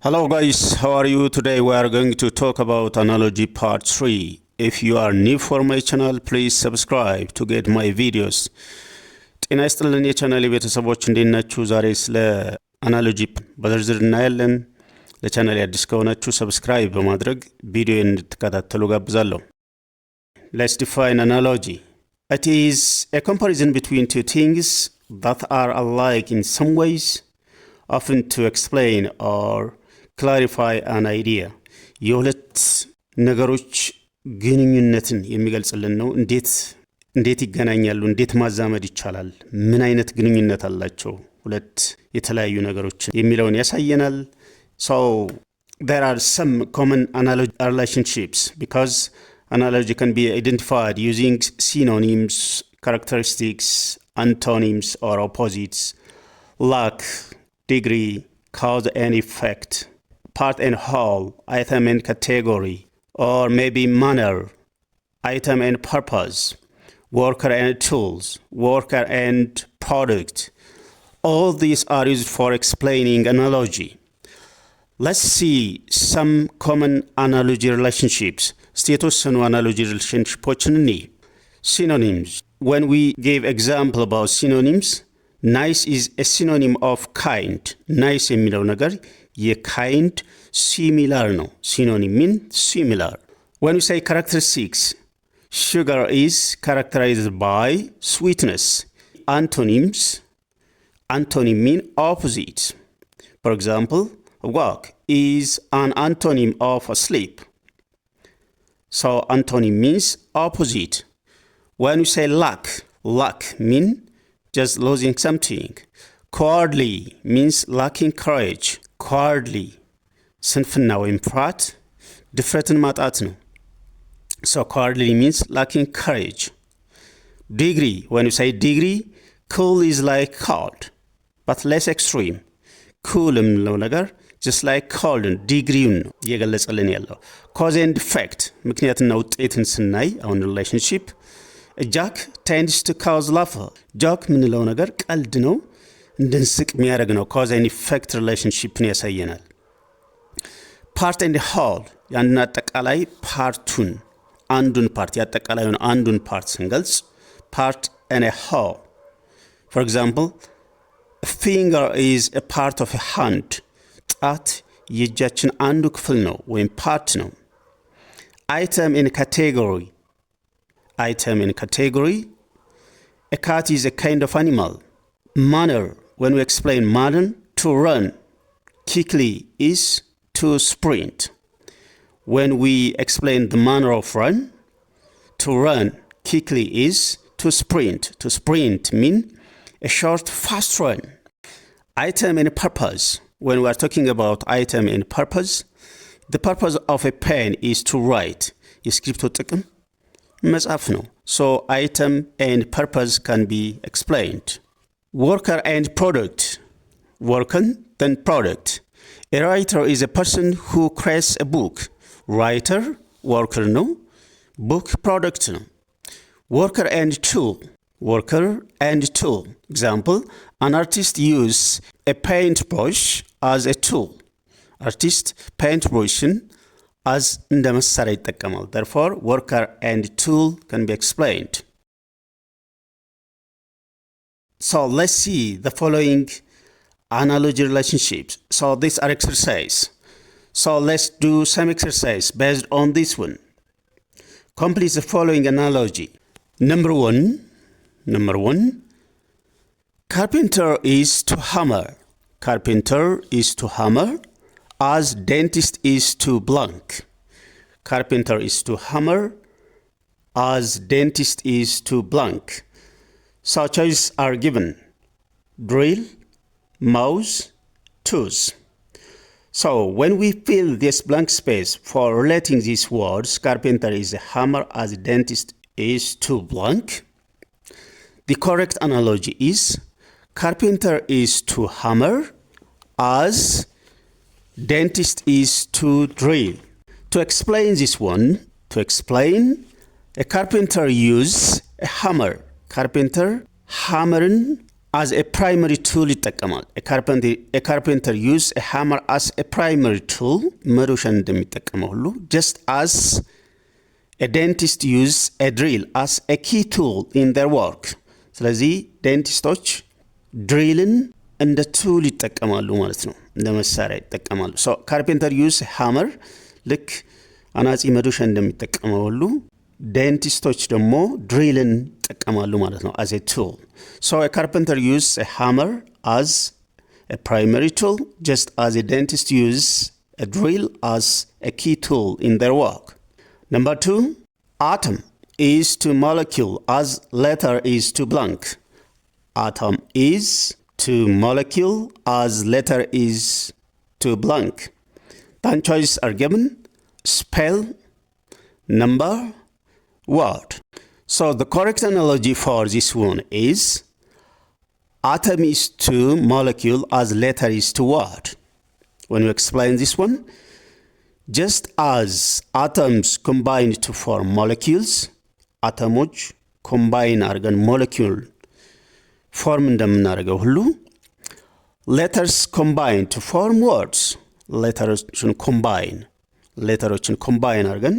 Hello guys, how are you? Today we are going to talk about analogy part 3. If you are new for my channel, please subscribe to get my videos. ጤና ይስጥልን የቻናሌ ቤተሰቦች እንዴት ናችሁ? ዛሬ ስለ አናሎጂ በዝርዝር እናያለን። ለቻናሌ አዲስ ከሆናችሁ ሰብስክራይብ በማድረግ ቪዲዮን እንድትከታተሉ ጋብዛለሁ። Let's define analogy. It is a comparison between two things that are alike in some ways, often to explain or clarify an idea. የሁለት ነገሮች ግንኙነትን የሚገልጽልን ነው። እንዴት ይገናኛሉ? እንዴት ማዛመድ ይቻላል? ምን አይነት ግንኙነት አላቸው ሁለት የተለያዩ ነገሮች የሚለውን ያሳየናል። So there are some common analogy relationships because analogy can be identified using synonyms, characteristics, antonyms or opposites, like degree, cause and effect, part and whole, item and category, or maybe manner, item and purpose, worker and tools, worker and product. All these are used for explaining analogy. Let's see some common analogy relationships. የተወሰኑ analogy relationships. Synonyms. When we gave example about synonyms, nice is a synonym of kind. Nice የሚለው ነገር የkind similar ነው. Synonym mean similar. When we say characteristics, sugar is characterized by sweetness. Antonym mean opposite. For example, work is an antonym of sleep. So antonym means opposite. When we say lack mean just losing something. Cowardly means lacking courage. Cowardly ስንፍና ወይም ፍርሃት ድፍረትን ማጣት ነው። So cowardly means lacking courage. Degree, when you say degree, cool is like cold, but less extreme. Cool የምንለው ነገር just like cold ዲግሪውን ነው እየገለጸልን ያለው። Cause and effect, ምክንያትና ውጤትን ስናይ አሁን relationship, a joke tends to cause laughter. joke የምንለው ነገር ቀልድ ነው፣ እንድንስቅ የሚያደርግ ነው። cause and effect relationshipን ያሳየናል። part and whole, ያንን አጠቃላይ ፓርቱን አንዱን ፓርት ያጠቃላዩን አንዱን ፓርት ስንገልጽ part and a whole. For example, a finger is a part of a hand. ጣት የእጃችን አንዱ ክፍል ነው ወይም ፓርት ነው። item in category. A cat is a kind of animal. Manner, when we explain manner, to run quickly is to sprint. When we explain the manner of run, to run quickly is to sprint. To sprint mean a short, fast run. Item and purpose. When we are talking about item and purpose, the purpose of a pen is to write. የስክሪፕቶ ጥቅም መጻፍ ነው። So item and purpose can be explained. Worker and product. Worker, then product. A writer is a person who creates a book. Writer, worker no. Book, product no. Worker and tool. Example, an artist uses a paintbrush as a tool. Artist paintbrushin as እንደ መሳሪያ ይጠቀማል። Therefore, worker and tool can be explained. So let's see the following analogy relationships. So these are exercise. So let's do some exercise based on this one. Complete the following analogy. Number one, carpenter is to hammer. Carpenter is to hammer as dentist is to blank. Carpenter is to hammer as dentist is to blank. So choices are given: drill, mouse, tools. So when we fill this blank space for relating these words, carpenter is a hammer as dentist is to blank, the correct analogy is carpenter is to hammer as dentist is to drill. To explain this one, a carpenter uses a hammer. Carpenter hammering as a primary tool ይጠቀማል። a carpenter use a hammer as a primary tool መዶሻን እንደሚጠቀመው ሁሉ just as a dentist use a drill as a key tool in their work ስለዚህ ዴንቲስቶች ድሪልን እንደ ቱል ይጠቀማሉ ማለት ነው፣ እንደ መሳሪያ ይጠቀማሉ። so carpenter use a hammer ልክ አናጺ መዶሻ እንደሚጠቀመው ሁሉ ዴንቲስቶች ደግሞ ድሪልን ይጠቀማሉ ማለት ነው as a tool. So a carpenter uses a hammer as a primary tool just as a dentist uses a drill as a key tool in their work. Number 2, atom is to molecule as letter is to blank. Atom is to molecule as letter is to blank. Then choices are given: spell, number, word. So the correct analogy for this one is atom is to molecule as letter is to word. When we explain this one, just as atoms combine to form molecules, atomoች combine አርገን molecule form እንደምናደርገው ሁሉ letters combine to form words. letteroችን combine አርገን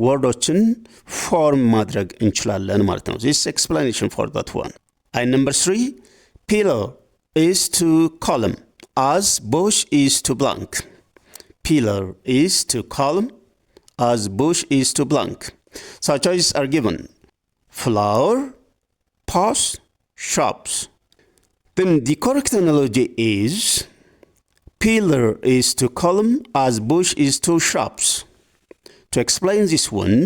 ወርዶችን ፎርም ማድረግ እንችላለን ማለት ነው። This explanation for that one. And number 3, pillar is to column as bush is to blank. Pillar is to column as bush is to blank. So choices are given: flower, post, shops. Then the correct analogy is pillar is to column as bush is to shops. To explain this one,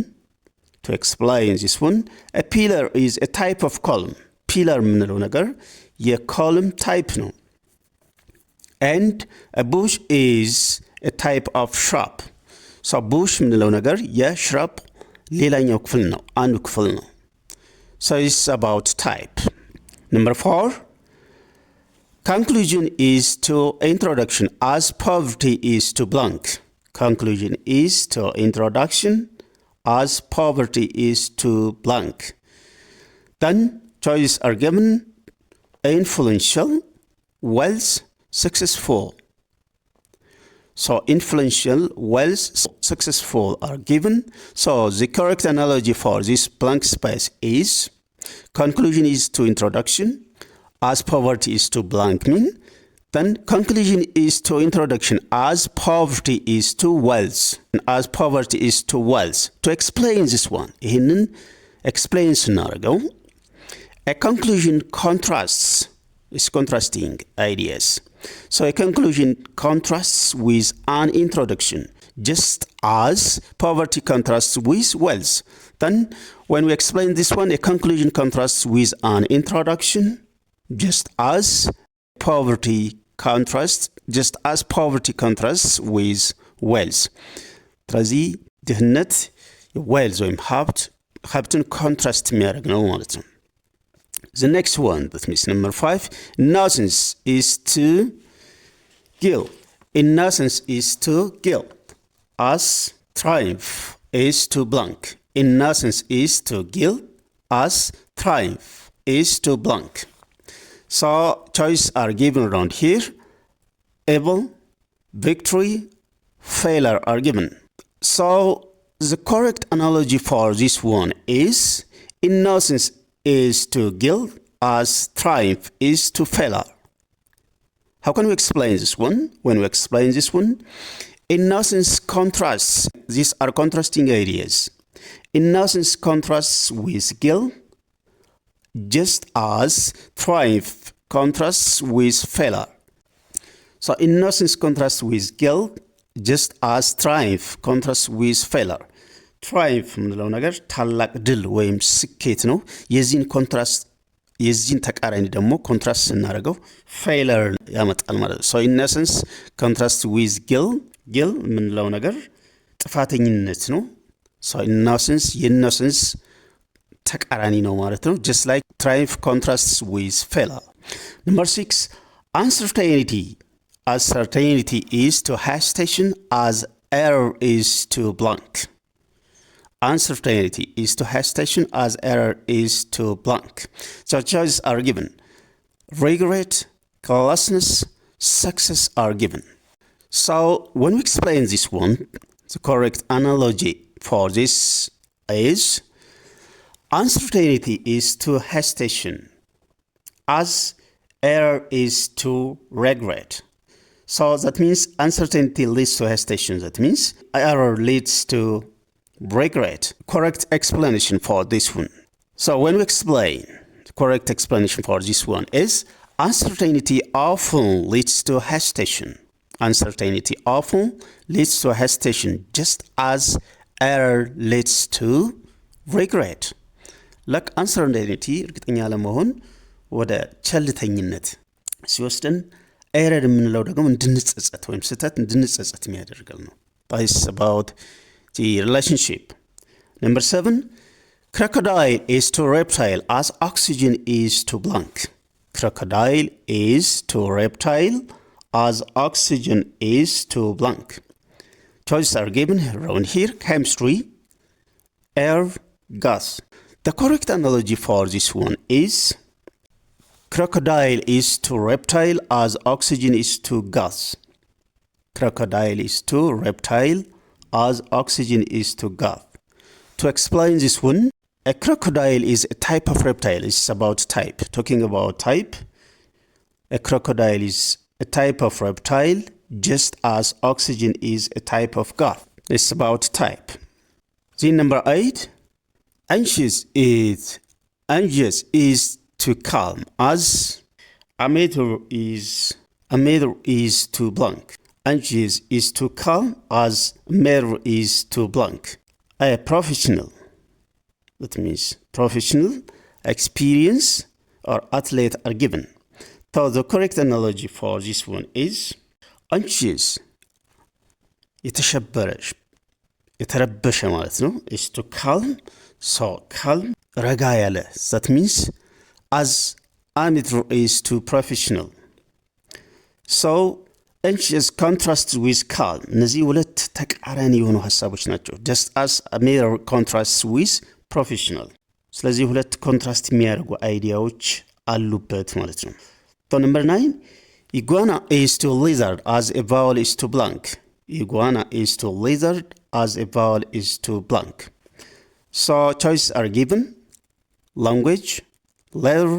a pillar is a type of column. Pillar የምንለው ነገር የcolumn type ነው. And a bush is a type of shrub. So bush የምንለው ነገር የshrub ሌላኛው ክፍል ነው፣ አንዱ ክፍል ነው። So it's about type. Number 4, conclusion is to introduction as poverty is to blank. Conclusion is to introduction as poverty is to blank. Then choices are given: influential, wealth, successful. So influential, wealth, successful are given. So the correct analogy for this blank space is conclusion is to introduction as poverty is to blank mean. Then conclusion is to introduction as poverty is to wealth. As poverty is to wealth. To explain this one, ይህንን explain ስናደርገው a conclusion contrasts, is contrasting ideas. So a conclusion contrasts with an introduction, just as poverty contrasts with wealth. Then when we explain this one, a conclusion contrasts with an introduction, just as poverty contrasts with wealth. ስለዚህ ድህነት ዌልዝ ወይም ሀብትን ኮንትራስት የሚያደርግ ነው ማለት ነው። The next one, that means number 5, innocence is to guilt. Innocence is to guilt as triumph is to blank. Innocence is to guilt as triumph is to blank. So choices are given around here: evil, victory, failure are given. So the correct analogy for this one is innocence is to guilt as triumph is to failure. How can we explain this one? When we explain this one, innocence contrasts. These are contrasting ideas. Innocence contrasts with guilt, just as triumph contrasts with failure. So innocence contrasts with guilt, just as triumph contrasts with failure. ትራይምፍ የምንለው ነገር ታላቅ ድል ወይም ስኬት ነው። የዚህን ተቃራኒ ደግሞ ኮንትራስት ስናደርገው ፌይለር ያመጣል ማለት ነው። ሶ ኢነሰንስ ኮንትራስት ዊዝ ጊል የምንለው ነገር ጥፋተኝነት ነው። ሶ ኢነሰንስ የኢነሰንስ ተቃራኒ ነው ማለት ነው። just like triumph contrasts with failure. Number 6, uncertainty. Uncertainty is to hesitation as error is to blank. Uncertainty is to hesitation as error is to blank. So choices are given: regret, carelessness, success are given. So when we explain this one, the correct analogy for this is uncertainty is to hesitation, as error is to regret. So that means uncertainty leads to hesitation. That means error leads to regret. Correct explanation for this one. So when we explain, the correct explanation for this one is uncertainty often leads to hesitation. Uncertainty often leads to hesitation, just as error leads to regret. Like uncertainty እርግጠኛ ለመሆን ወደ ቸልተኝነት ሲወስደን ኤረር የምንለው ደግሞ እንድንጸጸት ወይም ስህተት እንድንጸጸት የሚያደርገው ነው። That is about the relationship. Number 7, crocodile is to reptile as oxygen is to blank. Crocodile is to reptile as oxygen is to blank. Choices are given around here: chemistry, air, gas. The correct analogy for this one is crocodile is to reptile as oxygen is to gas. Crocodile is to reptile as oxygen is to gas. To explain this one, a crocodile is a type of reptile. It's about type. Talking about type, a crocodile is a type of reptile, just as oxygen is a type of gas. It's about type. Then number 8, anxious is to calm, as a matter is to blank. Anxious is to calm, as matter is to blank. A professional, that means professional, experience, or athlete are given. So the correct analogy for this one is anxious የተረበሸ ማለት ነው is to calm. So calm ረጋ ያለ, that means as amateur is to professional. So anxious contrasts with calm. እነዚህ ሁለት ተቃራኒ የሆኑ ሐሳቦች ናቸው. just as amateur contrasts with professional. ስለዚህ ሁለት ኮንትራስት የሚያደርጉ አይዲያዎች አሉበት ማለት ነው. So number 9, iguana is to lizard as a vowel is to blank. Iguana is to lizard as a vowel is to blank. So choices are given: language, letter,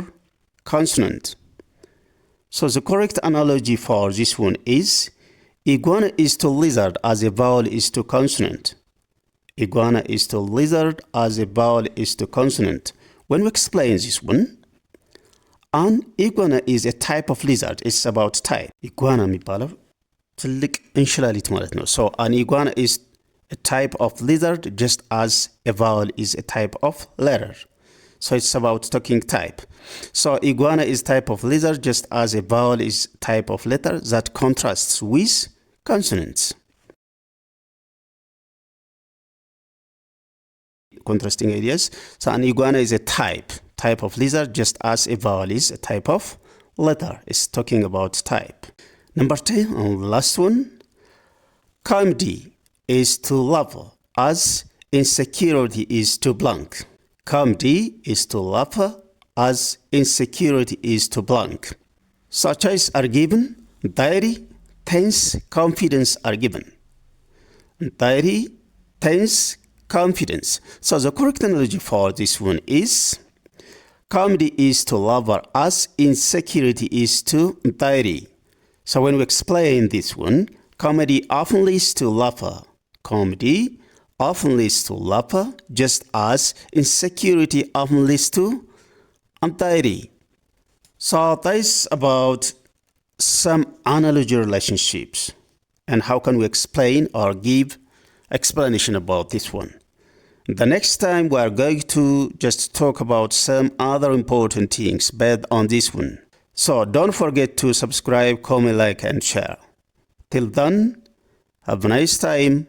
consonant. So the correct analogy for this one is iguana is to lizard as a vowel is to consonant. Iguana is to lizard as a vowel is to consonant. When we explain this one, an iguana is a type of lizard. It's about type. Iguana የሚባለው ትልቅ እንሽላሊት ማለት ነው. So an iguana is a type of lizard, just as a vowel is a type of letter. So it's about talking type. So iguana is type of lizard, just as a vowel is type of letter that contrasts with consonants. Contrasting ideas. So an iguana is a type of lizard, just as a vowel is a type of letter. It's talking about type. Number 10, and the last one, comedy is to laugh, as insecurity is to blank. Comedy is to laugh, as insecurity is to blank. So choices are given: diary, tense, confidence are given. Diary, tense, confidence. So the correct analogy for this one is comedy is to lover, as insecurity is to diary. So when we explain this one, comedy often leads to laughter. Comedy often leads to laughter, just as insecurity often leads to anxiety. So that is about some analogy relationships and how can we explain or give explanation about this one. The next time we are going to just talk about some other important things based on this one. So don't forget to subscribe, comment, like, and share. Till then, have a nice time.